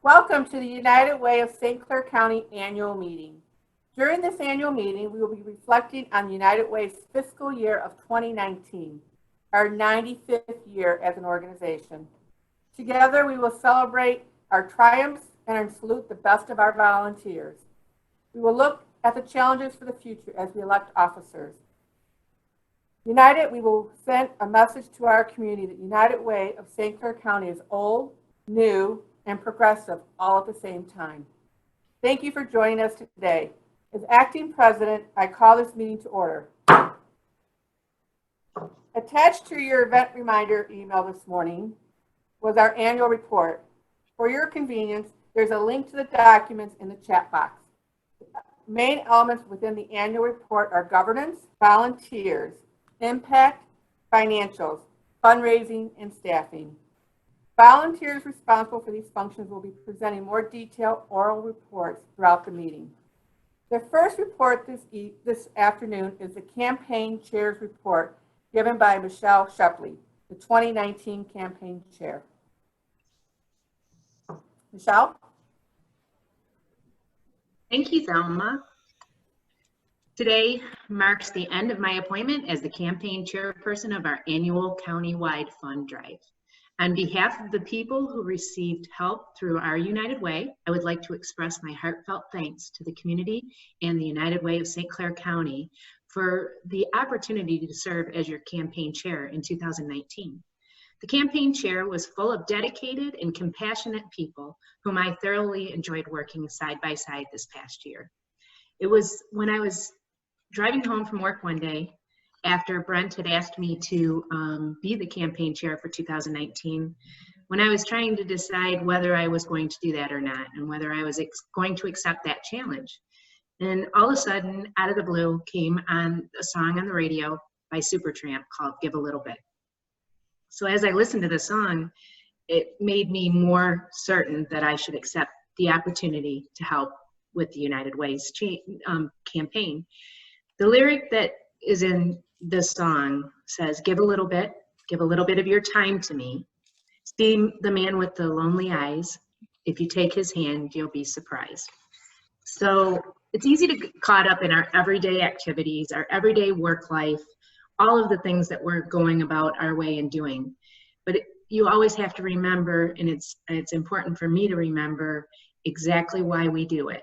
Welcome to the United Way of St. Clair County annual meeting. During this annual meeting, we will be reflecting on United Way's fiscal year of 2019, our 95th year as an organization. Together, we will celebrate our triumphs and salute the best of our volunteers. We will look at the challenges for the future as we elect officers. United, we will send a message to our community that United Way of St. Clair County is old, new, and progressive all at the same time. Thank you for joining us today. As acting president, I call this meeting to order. Attached to your event reminder email this morning was our annual report. For your convenience, there's a link to the documents in the chat box. The main elements within the annual report are governance, volunteers, impact, financials, fundraising, and staffing. Volunteers responsible for these functions will be presenting more detailed oral reports throughout the meeting. The first report this afternoon is the campaign chair's report given by Michelle Shepley, the 2019 campaign chair. Michelle? Thank you, Thelma. Today marks the end of my appointment as the campaign chairperson of our annual countywide fund drive. On behalf of the people who received help through our United Way, I would like to express my heartfelt thanks to the community and the United Way of St. Clair County for the opportunity to serve as your campaign chair in 2019. The campaign chair was full of dedicated and compassionate people whom I thoroughly enjoyed working side by side this past year. It was when I was driving home from work one day after Brent had asked me to be the campaign chair for 2019, when I was trying to decide whether I was going to do that or not, and whether I was going to accept that challenge. And all of a sudden, out of the blue, came on a song on the radio by Supertramp called Give a Little Bit. So as I listened to the song, it made me more certain that I should accept the opportunity to help with the United Way's campaign. The lyric that is in this song says, give a little bit of your time to me. See the man with the lonely eyes. If you take his hand, you'll be surprised. So it's easy to get caught up in our everyday activities, our everyday work life, all of the things that we're going about our way and doing. But you always have to remember, and it's important for me to remember exactly why we do it.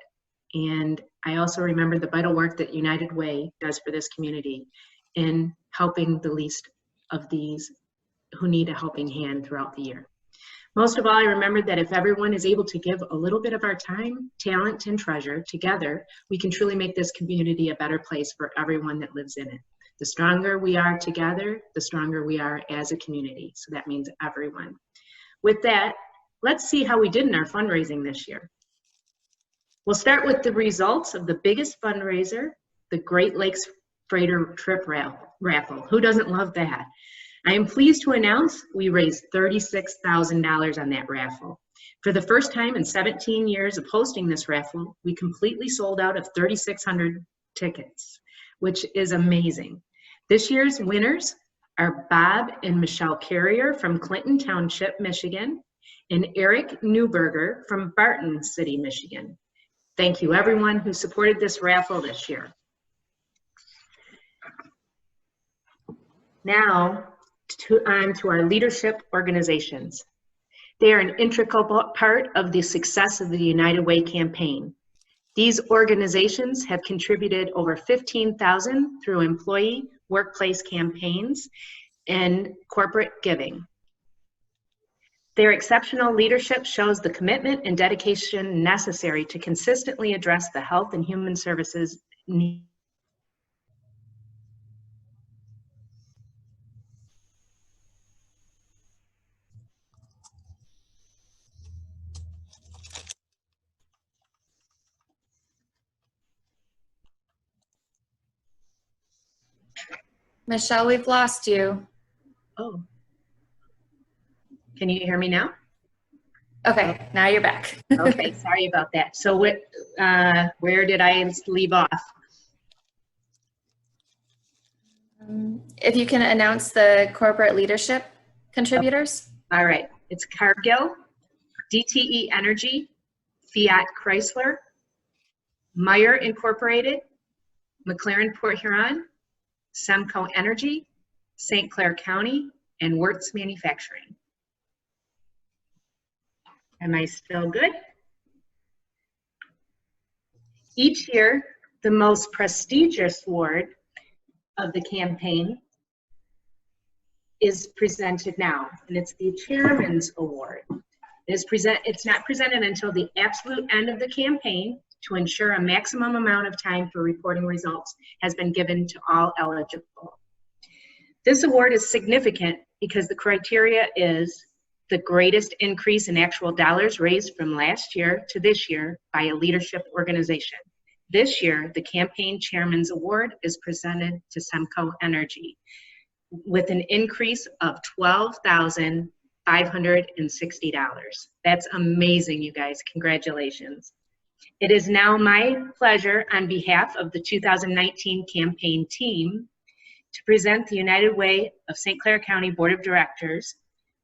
And I also remember the vital work that United Way does for this community in helping the least of these who need a helping hand throughout the year. Most of all, I remembered that if everyone is able to give a little bit of our time, talent, and treasure together, we can truly make this community a better place for everyone that lives in it. The stronger we are together, the stronger we are as a community. So that means everyone. With that, let's see how we did in our fundraising this year. We'll start with the results of the biggest fundraiser, the Great Lakes Freighter Trip Raffle. Who doesn't love that? I am pleased to announce we raised $36,000 on that raffle. For the first time in 17 years of hosting this raffle, we completely sold out of 3,600 tickets, which is amazing. This year's winners are Bob and Michelle Carrier from Clinton Township, Michigan, and Eric Newberger from Barton City, Michigan. Thank you, everyone who supported this raffle this year. Now, on to our leadership organizations. They are an integral part of the success of the United Way campaign. These organizations have contributed over $15,000 through employee workplace campaigns and corporate giving. Their exceptional leadership shows the commitment and dedication necessary to consistently address the health and human services needs. Michelle, we've lost you. Oh. Can you hear me now? Okay, now you're back. Okay, sorry about that. So where did I leave off? If you can announce the corporate leadership contributors. All right, it's Cargill, DTE Energy, Fiat Chrysler, Meyer Incorporated, McLaren Port Huron, Semco Energy, St. Clair County, and Wirtz Manufacturing. Am I still good? Each year, the most prestigious award of the campaign is presented now, and it's the Chairman's Award. It's not presented until the absolute end of the campaign to ensure a maximum amount of time for reporting results has been given to all eligible. This award is significant because the criteria is the greatest increase in actual dollars raised from last year to this year by a leadership organization. This year, the Campaign Chairman's Award is presented to Semco Energy with an increase of $12,560. That's amazing, you guys. Congratulations. It is now my pleasure on behalf of the 2019 campaign team to present the United Way of St. Clair County Board of Directors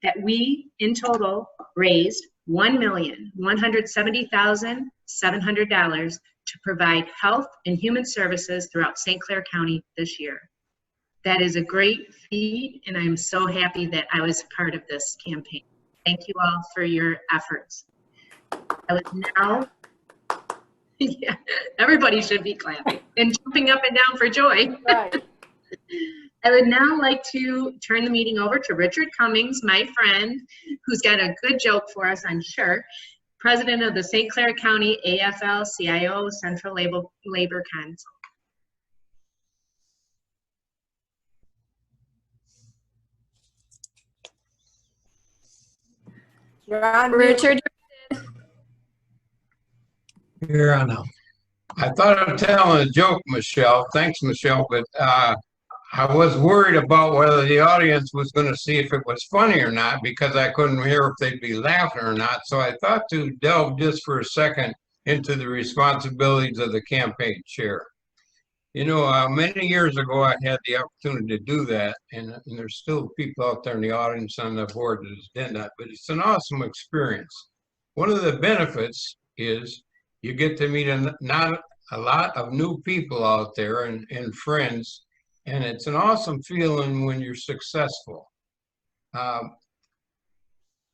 that we, in total, raised $1,170,700 to provide health and human services throughout St. Clair County this year. That is a great feat, and I'm so happy that I was part of this campaign. Thank you all for your efforts. I would now, yeah, everybody should be clapping and jumping up and down for joy. Right. I would now like to turn the meeting over to Richard Cummings, my friend, who's got a good joke for us, I'm sure, President of the St. Clair County AFL-CIO Central Labor Council. You're on mute. Richard, Here I know. I thought of telling a joke, Michelle. Thanks, Michelle, but I was worried about whether the audience was going to see if it was funny or not because I couldn't hear if they'd be laughing or not. So I thought to delve just for a second into the responsibilities of the campaign chair. You know, many years ago, I had the opportunity to do that, and there's still people out there in the audience on the board that has done that, but it's an awesome experience. One of the benefits is you get to meet not a lot of new people out there and friends, and it's an awesome feeling when you're successful.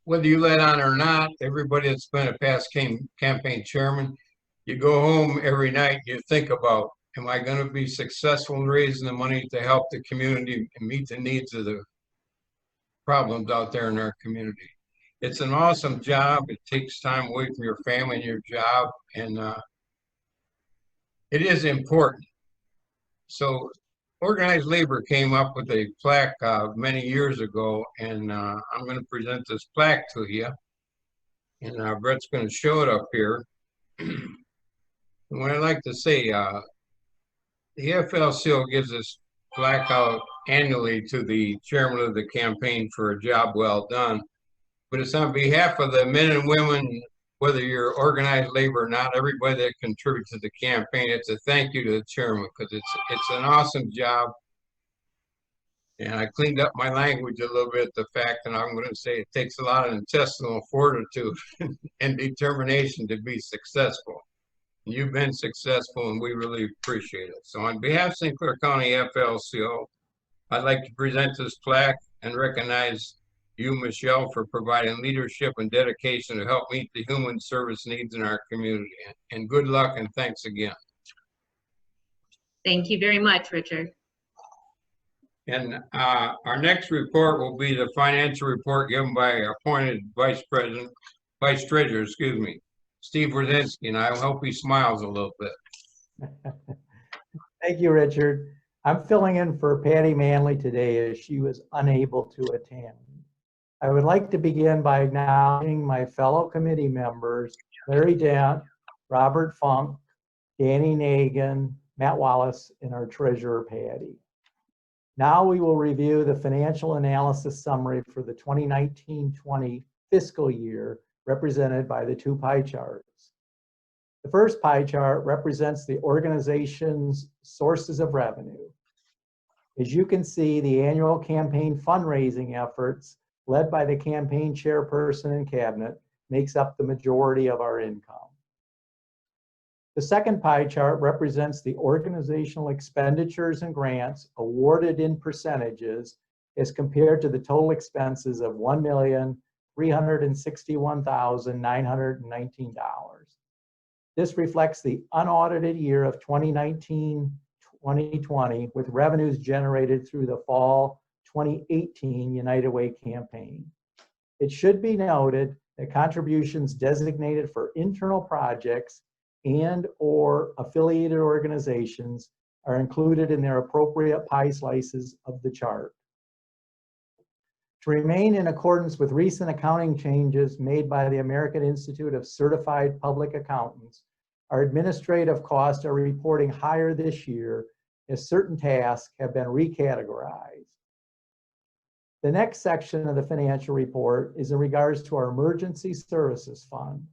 Whether you let on or not, everybody that's been a past campaign chairman, you go home every night, you think about, am I going to be successful in raising the money to help the community and meet the needs of the problems out there in our community? It's an awesome job. It takes time away from your family and your job, and it is important. So organized labor came up with a plaque many years ago, and I'm going to present this plaque to you, and Brett's going to show it up here. And what I'd like to say, the FLCO gives this plaque out annually to the chairman of the campaign for a job well done. But it's on behalf of the men and women, whether you're organized labor or not, everybody that contributes to the campaign. It's a thank you to the chairman because it's an awesome job. And I cleaned up my language a little bit, the fact that I'm going to say it takes a lot of intestinal fortitude and determination to be successful. You've been successful, and we really appreciate it. So on behalf of St. Clair County FLCO, I'd like to present this plaque and recognize you, Michelle, for providing leadership and dedication to help meet the human service needs in our community. And good luck, and thanks again. Thank you very much, Richard. And our next report will be the financial report given by appointed Vice Treasurer, Steve Brzezinski, and I hope he smiles a little bit. Thank you, Richard. I'm filling in for Patty Manley today as she was unable to attend. I would like to begin by acknowledging my fellow committee members, Larry Dent, Robert Funk, Danny Nagan, Matt Wallace, and our treasurer, Patty. Now we will review the financial analysis summary for the 2019-20 fiscal year represented by the two pie charts. The first pie chart represents the organization's sources of revenue. As you can see, the annual campaign fundraising efforts led by the campaign chairperson and cabinet makes up the majority of our income. The second pie chart represents the organizational expenditures and grants awarded in percentages as compared to the total expenses of $1,361,919. This reflects the unaudited year of 2019-2020 with revenues generated through the fall 2018 United Way campaign. It should be noted that contributions designated for internal projects and/or affiliated organizations are included in their appropriate pie slices of the chart. To remain in accordance with recent accounting changes made by the American Institute of Certified Public Accountants, our administrative costs are reporting higher this year as certain tasks have been recategorized. The next section of the financial report is in regards to our Emergency Services Fund.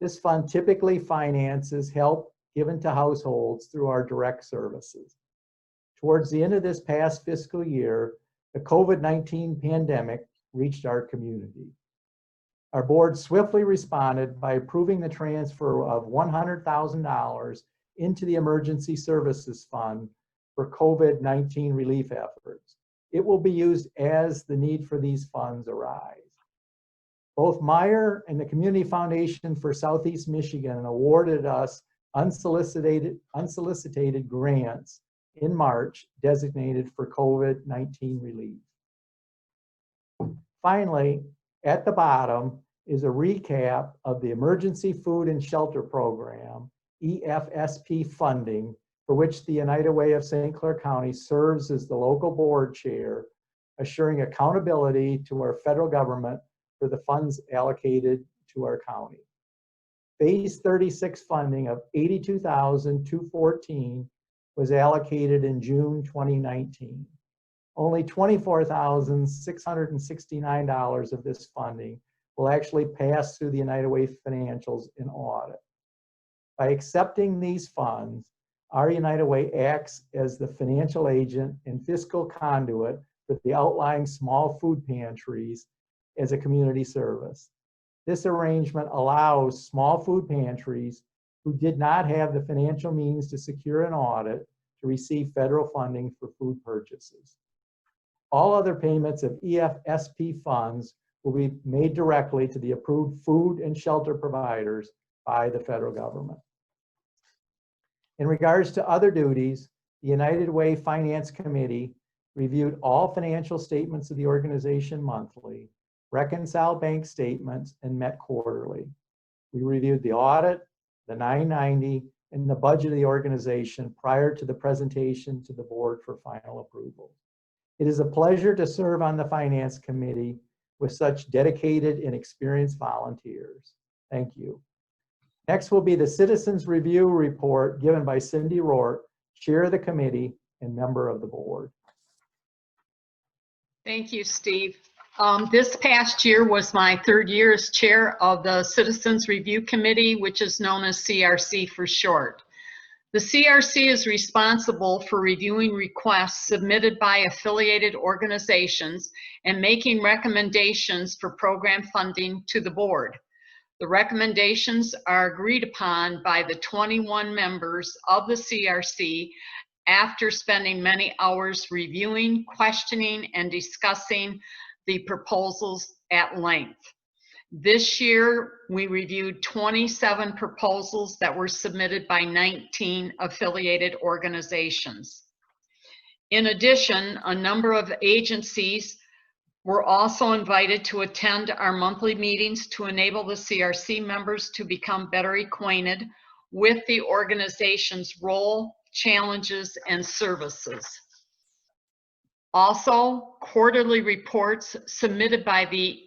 This fund typically finances help given to households through our direct services. Towards the end of this past fiscal year, the COVID-19 pandemic reached our community. Our board swiftly responded by approving the transfer of $100,000 into the Emergency Services Fund for COVID-19 relief efforts. It will be used as the need for these funds arise. Both Meyer and the Community Foundation for Southeast Michigan awarded us unsolicited grants in March designated for COVID-19 relief. Finally, at the bottom is a recap of the Emergency Food and Shelter Program, EFSP funding, for which the United Way of St. Clair County serves as the local board chair, assuring accountability to our federal government for the funds allocated to our county. Phase 36 funding of $82,214 was allocated in June 2019. Only $24,669 of this funding will actually pass through the United Way financials in audit. By accepting these funds, our United Way acts as the financial agent and fiscal conduit for the outlying small food pantries as a community service. This arrangement allows small food pantries who did not have the financial means to secure an audit to receive federal funding for food purchases. All other payments of EFSP funds will be made directly to the approved food and shelter providers by the federal government. In regards to other duties, the United Way Finance Committee reviewed all financial statements of the organization monthly, reconciled bank statements, and met quarterly. We reviewed the audit, the 990, and the budget of the organization prior to the presentation to the board for final approval. It is a pleasure to serve on the Finance Committee with such dedicated and experienced volunteers. Thank you. Next will be the Citizens Review Report given by Cindy Rourke, Chair of the Committee and member of the board. Thank you, Steve. This past year was my third year as chair of the Citizens Review Committee, which is known as CRC for short. The CRC is responsible for reviewing requests submitted by affiliated organizations and making recommendations for program funding to the board. The recommendations are agreed upon by the 21 members of the CRC after spending many hours reviewing, questioning, and discussing the proposals at length. This year, we reviewed 27 proposals that were submitted by 19 affiliated organizations. In addition, a number of agencies were also invited to attend our monthly meetings to enable the CRC members to become better acquainted with the organization's role, challenges, and services. Also, quarterly reports submitted by the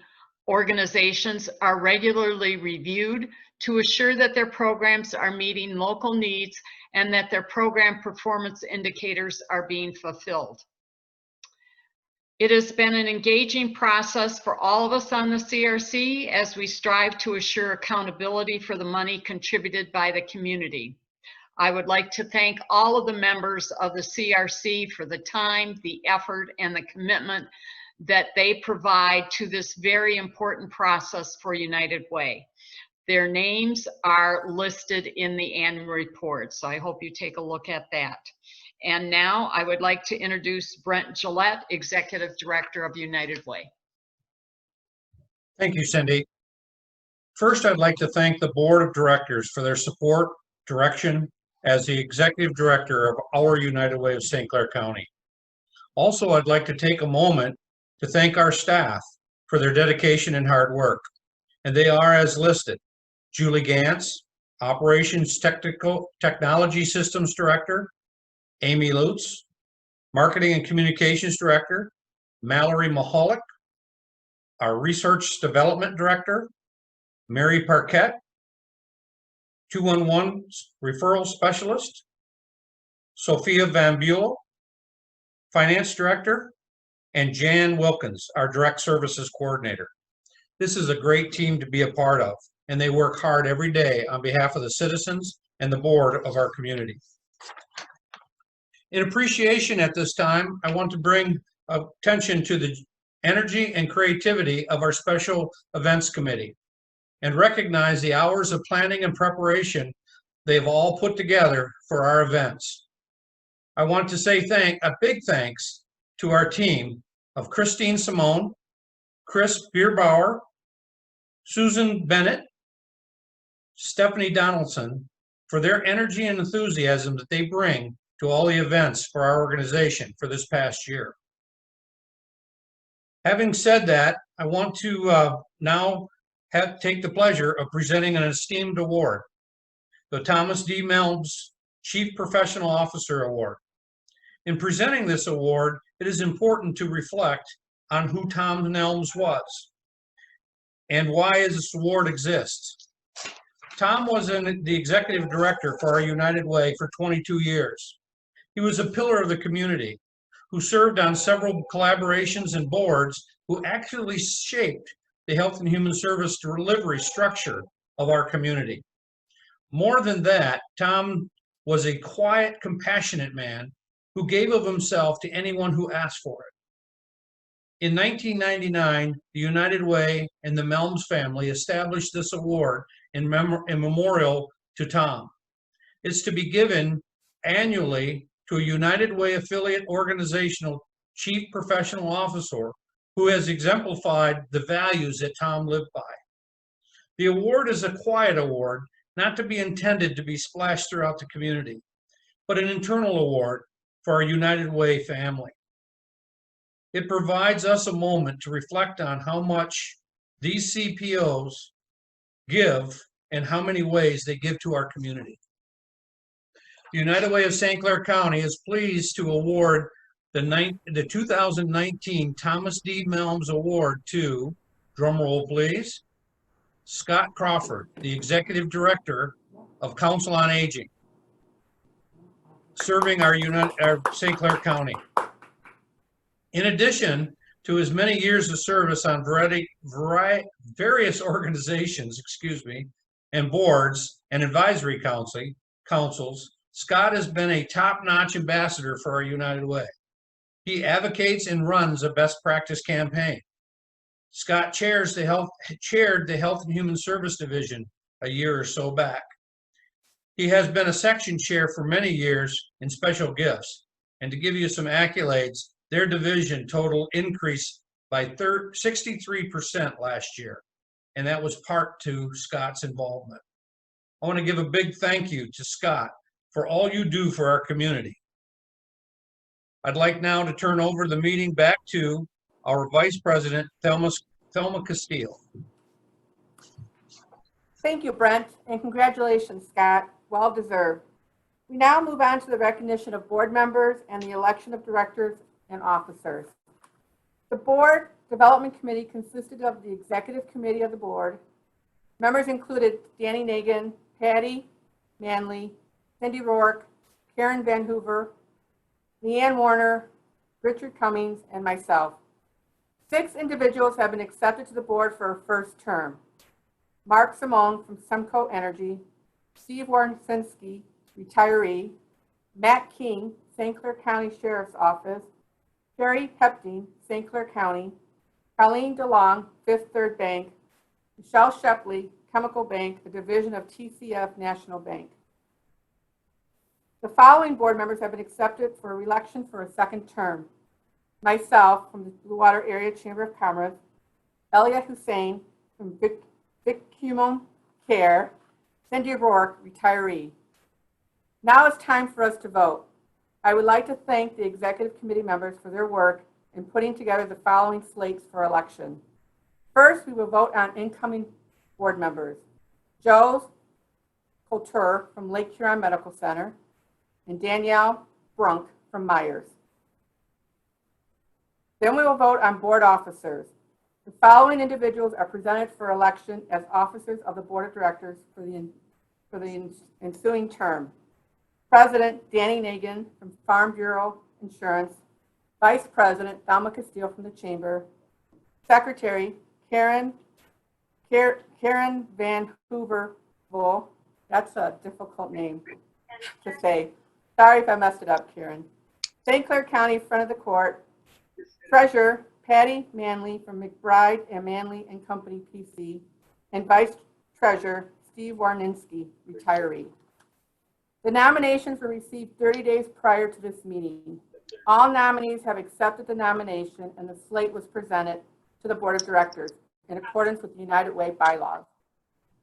organizations are regularly reviewed to assure that their programs are meeting local needs and that their program performance indicators are being fulfilled. It has been an engaging process for all of us on the CRC as we strive to assure accountability for the money contributed by the community. I would like to thank all of the members of the CRC for the time, the effort, and the commitment that they provide to this very important process for United Way. Their names are listed in the annual report, so I hope you take a look at that. And now I would like to introduce Brent Gillette, Executive Director of United Way. Thank you, Cindy. First, I'd like to thank the Board of Directors for their support, direction as the Executive Director of our United Way of St. Clair County. Also, I'd like to take a moment to thank our staff for their dedication and hard work. And they are as listed: Julie Gantz, Operations Technology Systems Director; Amy Lutz, Marketing and Communications Director; Mallory Mahalik, our Research Development Director; Mary Parquette, 211 Referral Specialist; Sophia Van Buell, Finance Director; and Jan Wilkins, our Direct Services Coordinator. This is a great team to be a part of, and they work hard every day on behalf of the citizens and the board of our community. In appreciation at this time, I want to bring attention to the energy and creativity of our Special Events Committee and recognize the hours of planning and preparation they've all put together for our events. I want to say a big thanks to our team of Christine Simone, Chris Bierbauer, Susan Bennett, Stephanie Donaldson for their energy and enthusiasm that they bring to all the events for our organization for this past year. Having said that, I want to now take the pleasure of presenting an esteemed award, the Thomas D. Melms Chief Professional Officer Award. In presenting this award, it is important to reflect on who Tom Melms was and why this award exists. Tom was the executive director for our United Way for 22 years. He was a pillar of the community who served on several collaborations and boards who actually shaped the health and human service delivery structure of our community. More than that, Tom was a quiet, compassionate man who gave of himself to anyone who asked for it. In 1999, the United Way and the Melms family established this award in memorial to Tom. It's to be given annually to a United Way affiliate organizational chief professional officer who has exemplified the values that Tom lived by. The award is a quiet award, not to be intended to be splashed throughout the community, but an internal award for our United Way family. It provides us a moment to reflect on how much these CPOs give and how many ways they give to our community. The United Way of St. Clair County is pleased to award the 2019 Thomas D. Melms Award to, drumroll please, Scott Crawford, the Executive Director of Council on Aging, serving our St. Clair County. In addition to his many years of service on various organizations, and boards and advisory councils, Scott has been a top-notch ambassador for our United Way. He advocates and runs a best practice campaign. Scott chaired the Health and Human Service Division a year or so back. He has been a section chair for many years in special gifts. And to give you some accolades, their division total increased by 63% last year. And that was part to Scott's involvement. I want to give a big thank you to Scott for all you do for our community. I'd like now to turn over the meeting back to our Vice President, Thelma Castile. Thank you, Brent, and congratulations, Scott. Well deserved. We now move on to the recognition of board members and the election of directors and officers. The Board Development Committee consisted of the Executive Committee of the Board. Members included Danny Nagan, Patty Manley, Cindy Rourke, Karen Van Hoover, Leanne Warner, Richard Cummings, and myself. 6 individuals have been accepted to the board for a first term. Mark Simone from Semco Energy, Steve Warnsinski, retiree, Matt King, St. Clair County Sheriff's Office, Sherry Hepting, St. Clair County, Colleen DeLong, Fifth Third Bank, Michelle Shepley, Chemical Bank, a division of TCF National Bank. The following board members have been accepted for election for a second term. Myself, from the Blue Water Area Chamber of Commerce, Elia Hussein from fiscal Clair, Cindy Rourke, retiree. Now it's time for us to vote. I would like to thank the executive committee members for their work in putting together the following slates for election. First, we will vote on incoming board members. Joe Couture from Lake Huron Medical Center and Danielle Brunk from Myers. Then we will vote on board officers. The following individuals are presented for election as officers of the Board of Directors for the ensuing term. President Danny Nagan from Farm Bureau Insurance. Vice President Thelma Castile from the Chamber. Secretary Karen Van Hoover. That's a difficult name to say. Sorry if I messed it up, Karen. St. Clair County Front of the Court. Treasurer Patty Manley from McBride and Manley and Company PC, and Vice Treasurer Steve Warninski, retiree. The nominations were received 30 days prior to this meeting. All nominees have accepted the nomination, and the slate was presented to the Board of Directors in accordance with the United Way bylaws.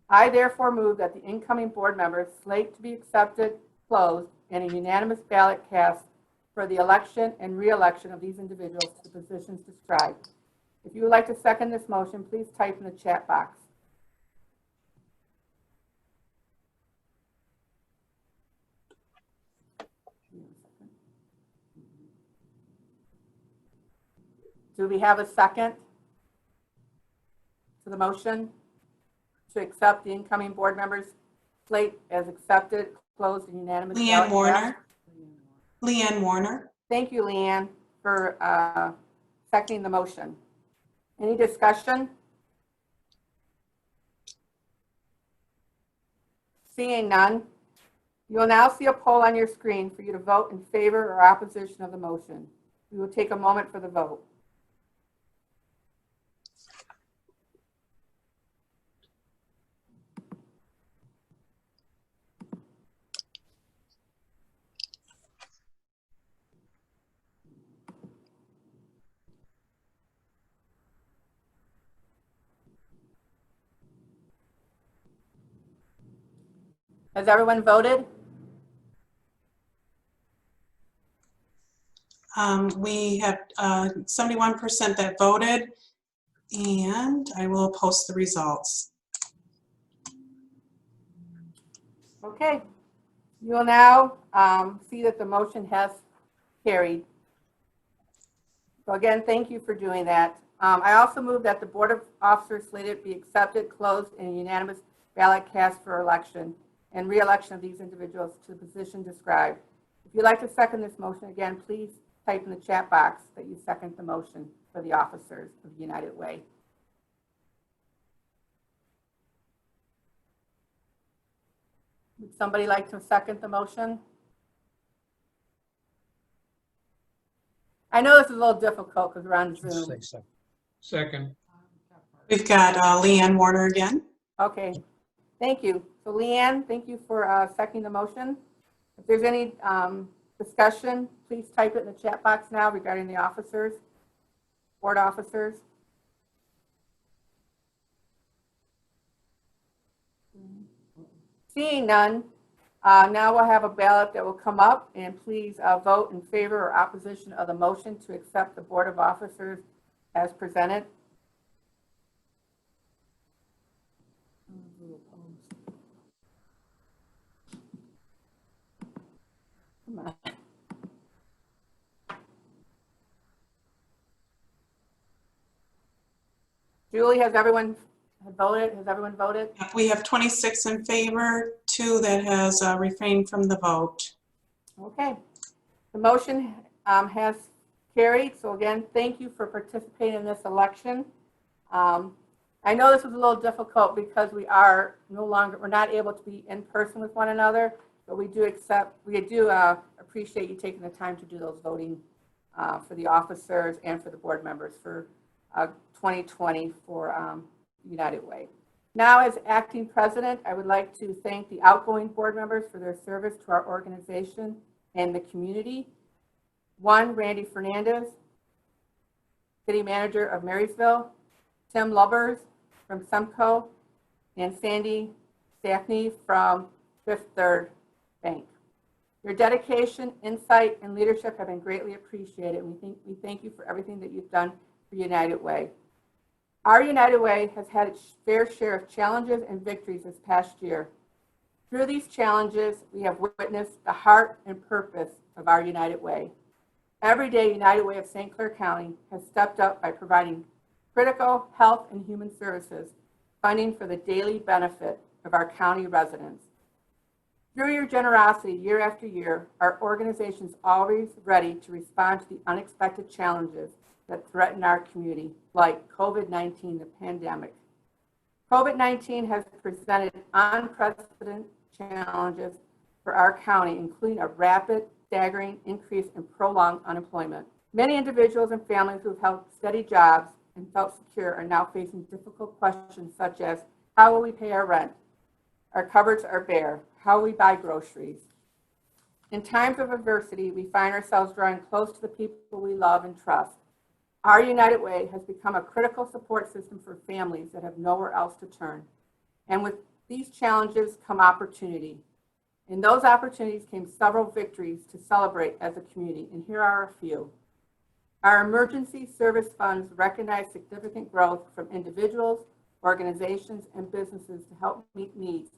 I therefore move that the incoming board members slate to be accepted, closed, and a unanimous ballot cast for the election and re-election of these individuals to the positions described. If you would like to second this motion, please type in the chat box. Do we have a second to the motion to accept the incoming board members slate as accepted, closed, and unanimous? Leanne Warner. Leanne Warner. Thank you, Leanne, for seconding the motion. Any discussion? Seeing none, you will now see a poll on your screen for you to vote in favor or opposition of the motion. We will take a moment for the vote. Has everyone voted? We have 71% that voted, and I will post the results. Okay. You will now see that the motion has carried. So again, thank you for doing that. I also move that the Board of Officers slated be accepted, closed, and a unanimous ballot cast for election and re-election of these individuals to the position described. If you'd like to second this motion, again, please type in the chat box that you second the motion for the officers of United Way. Would somebody like to second the motion? I know this is a little difficult because we're on Zoom. Second. We've got Leanne Warner again. Okay, thank you. So Leanne, thank you for seconding the motion. If there's any discussion, please type it in the chat box now regarding the officers, board officers. Seeing none, now we'll have a ballot that will come up, and please vote in favor or opposition of the motion to accept the Board of Officers as presented. Come on. Julie, has everyone voted? Has everyone voted? We have 26 in favor, 2 that has refrained from the vote. Okay. The motion has carried. So again, thank you for participating in this election. I know this was a little difficult because we're not able to be in person with one another, but we do appreciate you taking the time to do those voting for the officers and for the board members for 2020 for United Way. Now, as acting president, I would like to thank the outgoing board members for their service to our organization and the community. One, Randy Fernandez, City Manager of Marysville, Tim Lubbers from Semco, and Sandy Staffney from Fifth Third Bank. Your dedication, insight, and leadership have been greatly appreciated. We thank you for everything that you've done for United Way. Our United Way has had its fair share of challenges and victories this past year. Through these challenges, we have witnessed the heart and purpose of our United Way. Every day, United Way of St. Clair County has stepped up by providing critical health and human services, funding for the daily benefit of our county residents. Through your generosity year after year, our organization is always ready to respond to the unexpected challenges that threaten our community, like COVID-19, the pandemic. COVID-19 has presented unprecedented challenges for our county, including a rapid, staggering increase in prolonged unemployment. Many individuals and families who have held steady jobs and felt secure are now facing difficult questions such as, how will we pay our rent? Our cupboards are bare. How will we buy groceries? In times of adversity, we find ourselves drawing close to the people we love and trust. Our United Way has become a critical support system for families that have nowhere else to turn. And with these challenges come opportunity. In those opportunities came several victories to celebrate as a community, and here are a few. Our emergency service funds recognize significant growth from individuals, organizations, and businesses to help meet needs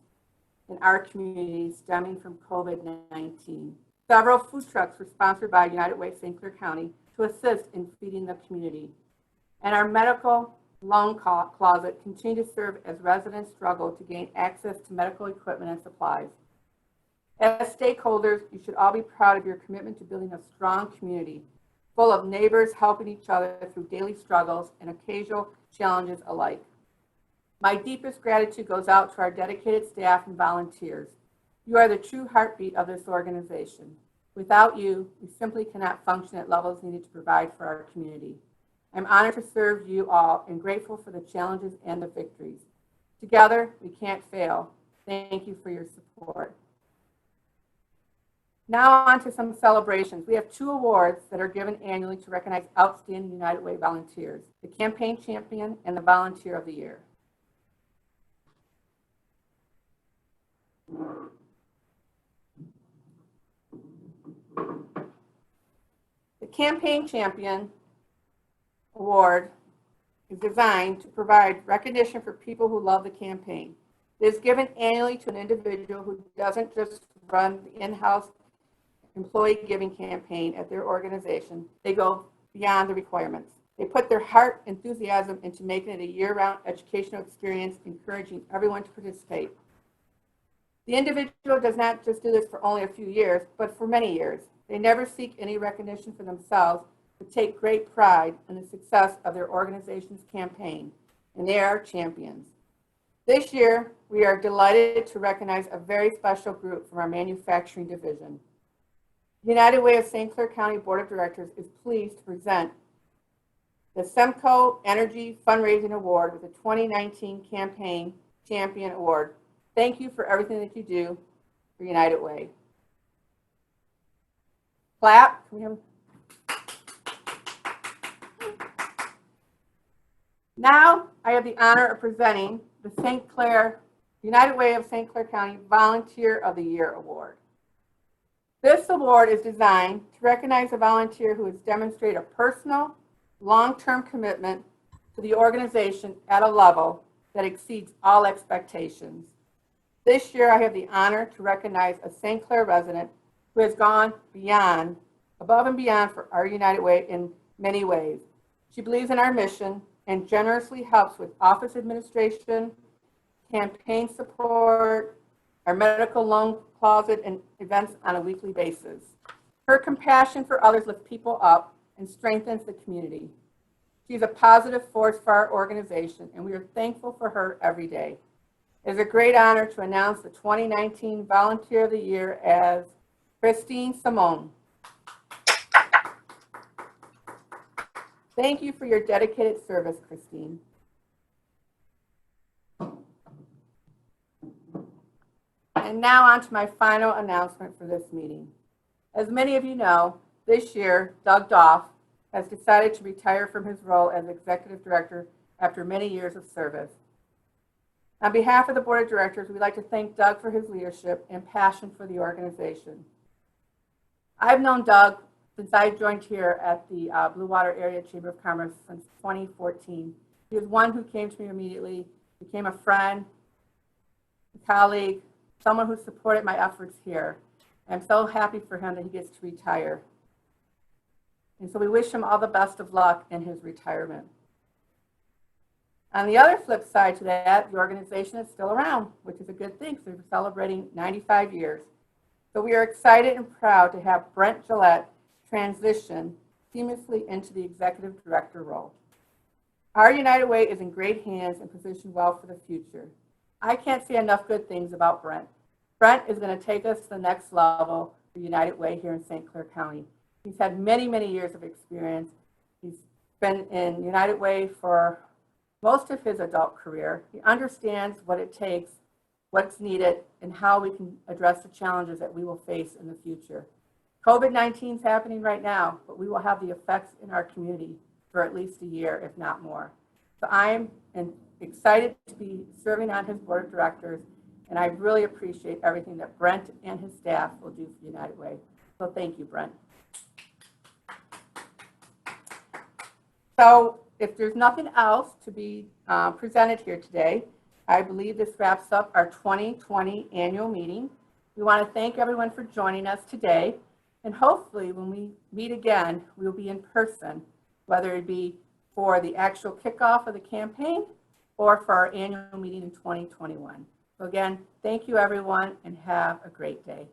in our community stemming from COVID-19. Several food trucks were sponsored by United Way St. Clair County to assist in feeding the community. And our medical loan closet continued to serve as residents struggle to gain access to medical equipment and supplies. As stakeholders, you should all be proud of your commitment to building a strong community, full of neighbors helping each other through daily struggles and occasional challenges alike. My deepest gratitude goes out to our dedicated staff and volunteers. You are the true heartbeat of this organization. Without you, we simply cannot function at levels needed to provide for our community. I'm honored to serve you all and grateful for the challenges and the victories. Together, we can't fail. Thank you for your support. Now on to some celebrations. We have 2 awards that are given annually to recognize outstanding United Way volunteers, the Campaign Champion and the Volunteer of the Year. The Campaign Champion Award is designed to provide recognition for people who love the campaign. It is given annually to an individual who doesn't just run the in-house employee giving campaign at their organization. They go beyond the requirements. They put their heart and enthusiasm into making it a year-round educational experience, encouraging everyone to participate. The individual does not just do this for only a few years, but for many years. They never seek any recognition for themselves, but take great pride in the success of their organization's campaign, and they are champions. This year, we are delighted to recognize a very special group from our manufacturing division. United Way of St. Clair County Board of Directors is pleased to present the Semco Energy Fundraising Award with the 2019 Campaign Champion Award. Thank you for everything that you do for United Way. Clap. Can we have... Now I have the honor of presenting the St. Clair United Way of St. Clair County Volunteer of the Year Award. This award is designed to recognize a volunteer who has demonstrated a personal, long-term commitment to the organization at a level that exceeds all expectations. This year, I have the honor to recognize a St. Clair resident who has gone beyond, above and beyond for our United Way in many ways. She believes in our mission and generously helps with office administration, campaign support, our medical loan closet, and events on a weekly basis. Her compassion for others lifts people up and strengthens the community. She's a positive force for our organization, and we are thankful for her every day. It is a great honor to announce the 2019 Volunteer of the Year as Christine Simone. Thank you for your dedicated service, Christine. And now on to my final announcement for this meeting. As many of you know, this year, Doug Doff has decided to retire from his role as Executive Director after many years of service. On behalf of the Board of Directors, we'd like to thank Doug for his leadership and passion for the organization. I've known Doug since I joined here at the Blue Water Area Chamber of Commerce since 2014. He was one who came to me immediately, became a friend, a colleague, someone who supported my efforts here. I'm so happy for him that he gets to retire. And so we wish him all the best of luck in his retirement. On the other flip side to that, the organization is still around, which is a good thing, so we're celebrating 95 years. So we are excited and proud to have Brent Gillette transition seamlessly into the Executive Director role. Our United Way is in great hands and positioned well for the future. I can't say enough good things about Brent. Brent is going to take us to the next level for United Way here in St. Clair County. He's had many, many years of experience. He's been in United Way for most of his adult career. He understands what it takes, what's needed, and how we can address the challenges that we will face in the future. COVID-19 is happening right now, but we will have the effects in our community for at least a year, if not more. So I'm excited to be serving on his board of directors, and I really appreciate everything that Brent and his staff will do for United Way. So thank you, Brent. So if there's nothing else to be presented here today, I believe this wraps up our 2020 annual meeting. We want to thank everyone for joining us today, and hopefully when we meet again, we'll be in person, whether it be for the actual kickoff of the campaign or for our annual meeting in 2021. So again, thank you everyone and have a great day.